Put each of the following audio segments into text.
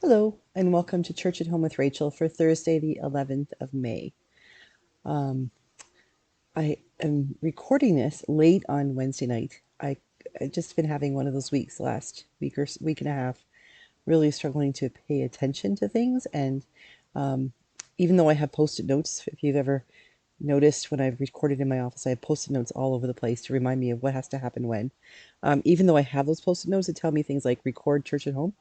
Hello, and welcome to Church at Home with Rachel for Thursday, the 11th of May. Um, I am recording this late on Wednesday night. I just been having one of those weeks last week or week and a half, really struggling to pay attention to things. And um, even though I have post-it notes, if you've ever noticed when I've recorded in my office, I have post-it notes all over the place to remind me of what has to happen when. Even though I have those post-it notes that tell me things like record church at home,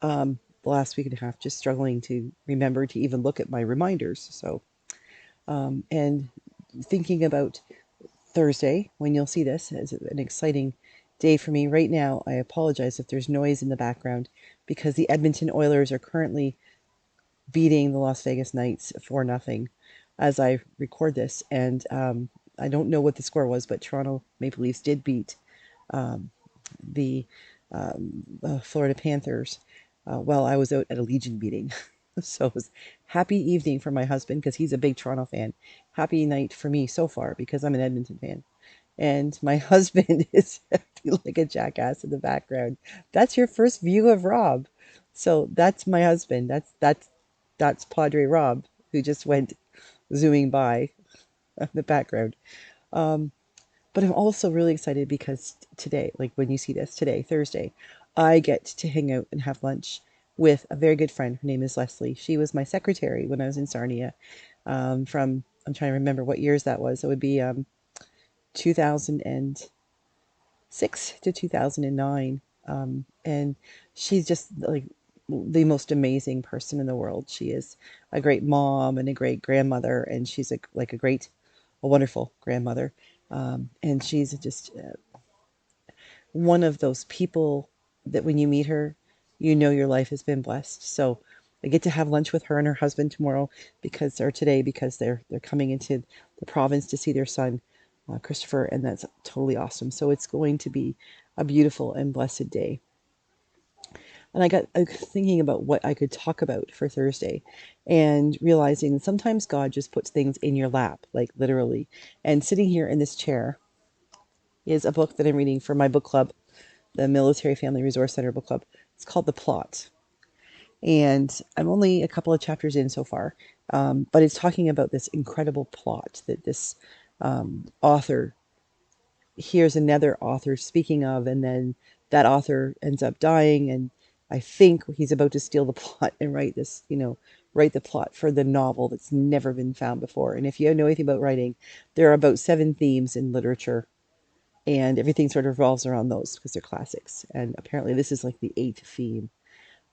the last week and a half just struggling to remember to even look at my reminders. And thinking about Thursday, when you'll see this, as an exciting day for me. Right now, I apologize if there's noise in the background because the Edmonton Oilers are currently beating the Las Vegas Knights 4-0 as I record this. And I don't know what the score was, but Toronto Maple Leafs did beat um, the Florida Panthers while I was out at a Legion meeting. So it was happy evening for my husband because he's a big Toronto fan. Happy night for me so far because I'm an Edmonton fan. And my husband is acting like a jackass in the background. That's your first view of Rob. So that's my husband. That's Padre Rob, who just went zooming by in the background. Um, but I'm also really excited because today, like when you see this today, Thursday, I get to hang out and have lunch with a very good friend. Her name is Leslie. She was my secretary when I was in Sarnia. I'm trying to remember what years that was. It would be 2006 to 2009. And she's just like the most amazing person in the world. She is a great mom and a great grandmother, and she's a wonderful grandmother. And she's just one of those people that when you meet her, you know your life has been blessed. So I get to have lunch with her and her husband tomorrow today because they're coming into the province to see their son, Christopher, and that's totally awesome. So it's going to be a beautiful and blessed day. And I got thinking about what I could talk about for Thursday and realizing sometimes God just puts things in your lap, like literally. And sitting here in this chair is a book that I'm reading for my book club, the Military Family Resource Center book club. It's called The Plot. And I'm only a couple of chapters in so far, but it's talking about this incredible plot that this author hears another author speaking of, and then that author ends up dying, and I think he's about to steal the plot and write the plot for the novel that's never been found before. And if you know anything about writing, there are about 7 themes in literature, and everything sort of revolves around those because they're classics. And apparently, this is like the 8th theme.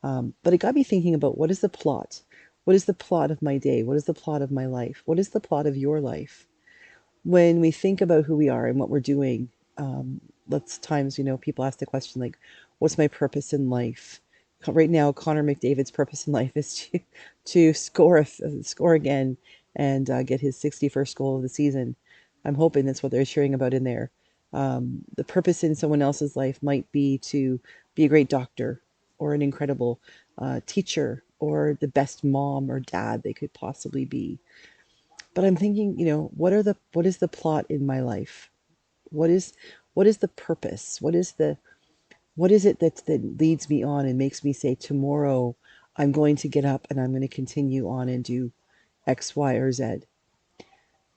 But it got me thinking about what is the plot? What is the plot of my day? What is the plot of my life? What is the plot of your life? When we think about who we are and what we're doing, lots of times, people ask the question like, what's my purpose in life? Right now, Connor McDavid's purpose in life is to score again and get his 61st goal of the season. I'm hoping that's what they're cheering about in there. The purpose in someone else's life might be to be a great doctor or an incredible teacher or the best mom or dad they could possibly be. But I'm thinking, what is the plot in my life? What is what is the purpose? What is it that leads me on and makes me say tomorrow I'm going to get up and I'm going to continue on and do X, Y, or Z?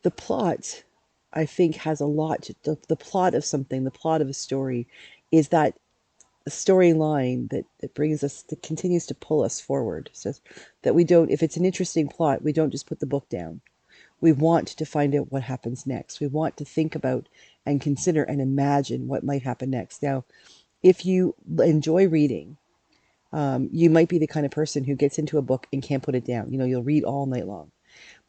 The plot, I think, has a lot. The plot of something, the plot of a story, is that storyline that brings us, that continues to pull us forward. So that we don't, if it's an interesting plot, we don't just put the book down. We want to find out what happens next. We want to think about and consider and imagine what might happen next. Now, if you enjoy reading, you might be the kind of person who gets into a book and can't put it down. You'll read all night long.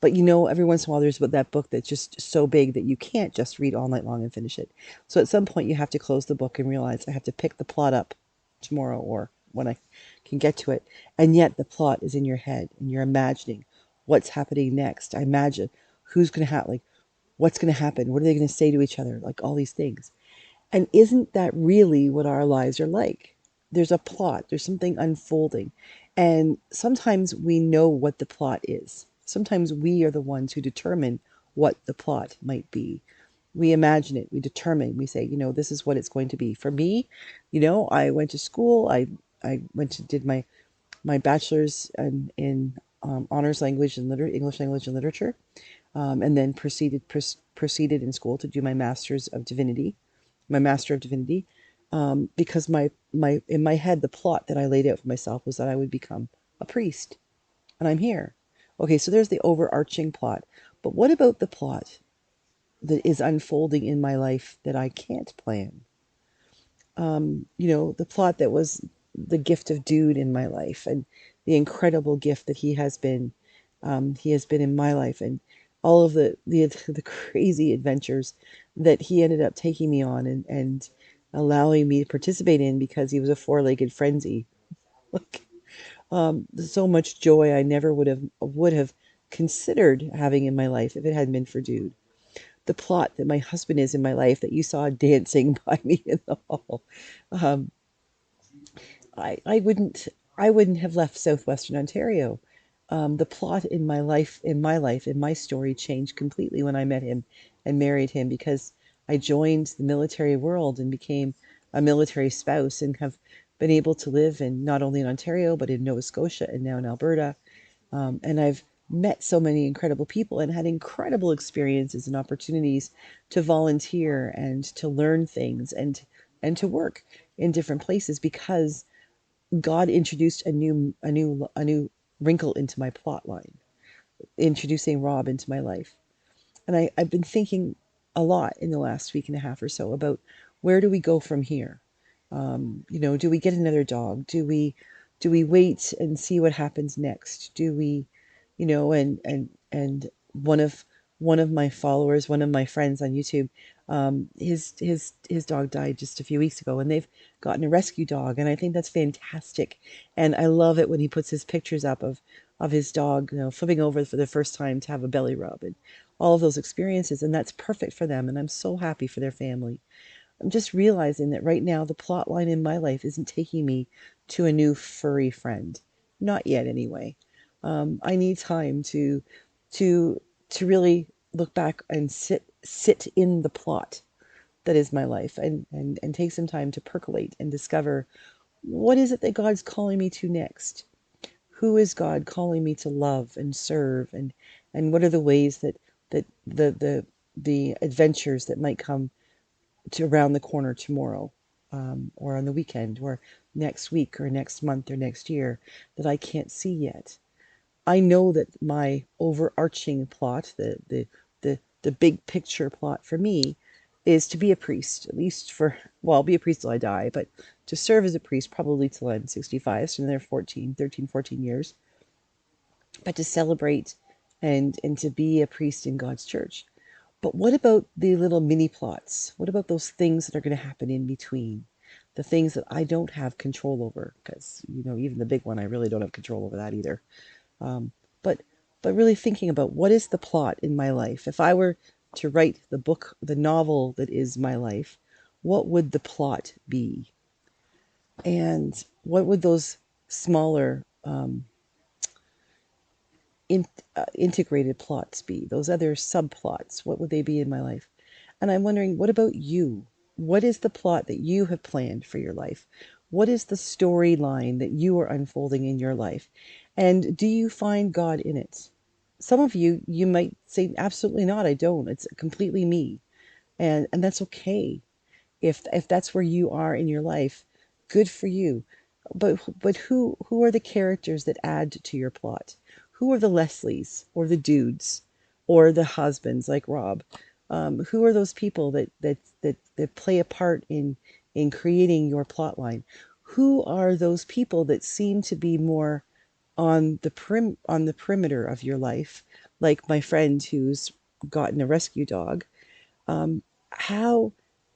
But every once in a while there's that book that's just so big that you can't just read all night long and finish it. So at some point you have to close the book and realize I have to pick the plot up tomorrow or when I can get to it. And yet the plot is in your head and you're imagining what's happening next. I imagine who's going to like what's going to happen. What are they going to say to each other? Like all these things. And isn't that really what our lives are like? There's a plot, there's something unfolding. And sometimes we know what the plot is. Sometimes we are the ones who determine what the plot might be. We imagine it, we determine, we say, this is what it's going to be. For me, I went to school, I did my my bachelor's in honors language and English language and literature, and then proceeded in school to do my master's of divinity, my master of divinity, because my in my head the plot that I laid out for myself was that I would become a priest, and I'm here. Okay, so there's the overarching plot, but what about the plot that is unfolding in my life that I can't plan? The plot that was the gift of Dude in my life, and the incredible gift that he has been in my life, and all of the crazy adventures that he ended up taking me on, and allowing me to participate in because he was a four-legged frenzy. Like, so much joy I never would have considered having in my life if it hadn't been for Dude. The plot that my husband is in my life that you saw dancing by me in the hall. Um, I wouldn't have left southwestern Ontario. The plot in my story changed completely when I met him and married him, because I joined the military world and became a military spouse, and have been able to live in not only in Ontario but in Nova Scotia and now in Alberta. And I've met so many incredible people and had incredible experiences and opportunities to volunteer and to learn things, and to work in different places, because God introduced a new wrinkle into my plot line, introducing Rob into my life. And I've been thinking a lot in the last week and a half or so about, where do we go from here? Do we get another dog? Do we wait and see what happens next? Do we, and one of my followers, one of my friends on YouTube, his dog died just a few weeks ago, and they've gotten a rescue dog, and I think that's fantastic. And I love it when he puts his pictures up of his dog, flipping over for the first time to have a belly rub, and all of those experiences, and that's perfect for them, and I'm so happy for their family. I'm just realizing that right now the plot line in my life isn't taking me to a new furry friend. Not yet, anyway. I need time to to really look back and sit in the plot that is my life, and take some time to percolate and discover, what is it that God's calling me to next? Who is God calling me to love and serve, and what are the ways that the adventures that might come to around the corner tomorrow, or on the weekend, or next week, or next month, or next year, that I can't see yet. I know that my overarching plot, the big picture plot for me, is to be a priest, at least for, well, I'll be a priest till I die, but to serve as a priest probably till I'm 65, so another 14 years, but to celebrate and to be a priest in God's church. But what about the little mini plots? What about those things that are going to happen in between? The things that I don't have control over, because even the big one, I really don't have control over that either. Um, but really thinking about, what is the plot in my life? If I were to write the book, the novel that is my life, what would the plot be? And what would those smaller in, integrated plots be? Those other subplots, what would they be in my life? And I'm wondering, what about you? What is the plot that you have planned for your life? What is the storyline that you are unfolding in your life? And do you find God in it? Some of you might say, absolutely not, I don't. It's completely me. And that's okay. If that's where you are in your life, good for you. But who are the characters that add to your plot? Who are the Leslies, or the Dudes, or the husbands like Rob? Who are those people that play a part in creating your plot line? Who are those people that seem to be more on the perimeter of your life, like my friend who's gotten a rescue dog? um, how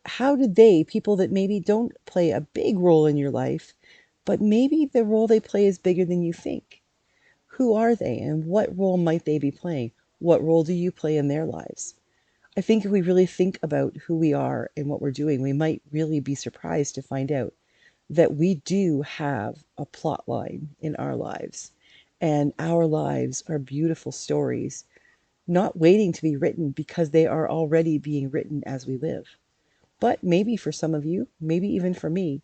how did people that maybe don't play a big role in your life, but maybe the role they play is bigger than you think? Who are they, and what role might they be playing? What role do you play in their lives? I think if we really think about who we are and what we're doing, we might really be surprised to find out that we do have a plot line in our lives, and our lives are beautiful stories, not waiting to be written, because they are already being written as we live. But maybe for some of you, maybe even for me,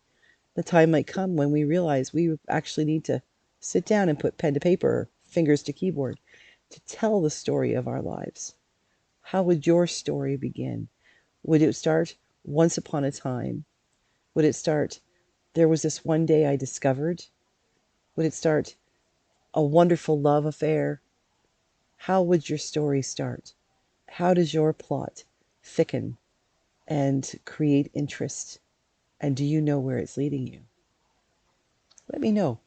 the time might come when we realize we actually need to sit down and put pen to paper, fingers to keyboard, to tell the story of our lives. How would your story begin? Would it start once upon a time? Would it start, there was this one day I discovered? Would it start a wonderful love affair? How would your story start? How does your plot thicken and create interest? And do you know where it's leading you? Let me know.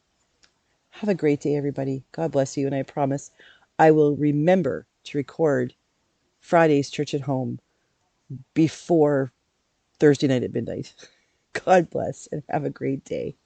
Have a great day, everybody. God bless you. And I promise I will remember to record Friday's Church at Home before Thursday night at midnight. God bless and have a great day.